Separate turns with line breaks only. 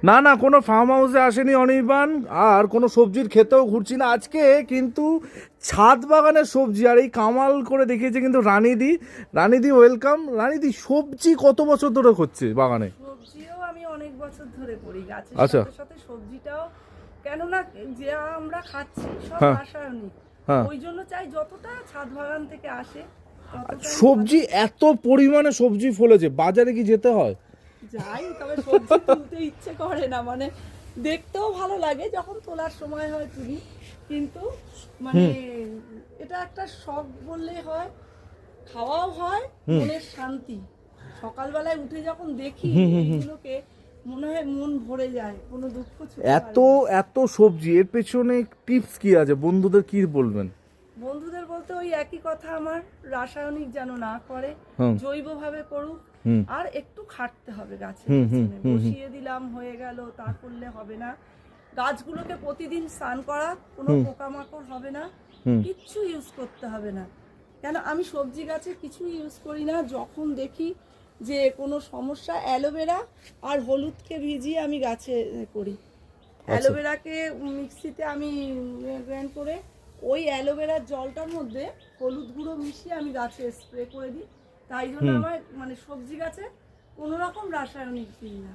না না, কোনো ফার্ম হাউসে আসেনি অনির্বাণ, আর কোনো সবজির খেতেও ঘুরছি না আজকে, কিন্তু ছাদ বাগানের সবজি আর এই কামাল করে দেখিয়েছে কিন্তু রানিদি। রানিদি ওয়েলকাম। রানিদি, সবজি কত বছর ধরে করছে বাগানে?
সবজিও আমি অনেক বছর ধরে করি, গাছের
আচ্ছা।
সাথে সাথে সবজিটাও। কেননা যে আমরা খাচ্ছি সব
হ্যাঁ।
রাসায়নিক,
হ্যাঁ।
ওই জন্য চাই যতটা ছাদ বাগান থেকে আসে ততটাই
সবজি এত পরিমাণে সবজি ফলেছে, বাজারে কি যেতে হয়?
যাই, তবে সবজি তুলতে ইচ্ছে করে না, মানে দেখতেও ভালো লাগে, যখন তোলার সময় হয় তুলি, কিন্তু মানে এটা একটা শখ বললেই হয়, খাওয়াও হয়, মনের শান্তি। সকালবেলায় উঠে যখন দেখি এগুলোকে, মনে হয় মন ভরে যায়, কোনো দুঃখ ছুটে
এত এত সবজি, এর পেছনে টিপস কি আছে, বন্ধুদের কি বলবেন?
বন্ধুদের বলতে ওই একই কথা, আমার রাসায়নিক যেন না করে,
হুম।
জৈবভাবে করুক।
হুম।
আর একটু খাটতে হবে গাছের
হুম, হুম,
পিছনে,
হুম, হুম।
বসিয়ে দিলাম হয়ে গেল তা করলে হবে না। গাছগুলোকে প্রতিদিন স্নান করা, কোনো পোকামাকড় হবে না, কিচ্ছু ইউজ করতে হবে না। কেন আমি সবজি গাছে কিছু ইউজ করি না, যখন দেখি যে কোনো সমস্যা, অ্যালোভেরা আর হলুদকে ভিজিয়ে আমি গাছে করি। অ্যালোভেরাকে মিক্সিতে আমি গ্রাইন্ড করে ওই অ্যালোভেরার জলটার মধ্যে হলুদ গুঁড়ো মিশিয়ে আমি গাছে স্প্রে করে দিই। তাই জন্য আমার মানে সবজি গাছে কোনো রকম রাসায়নিক দিই না।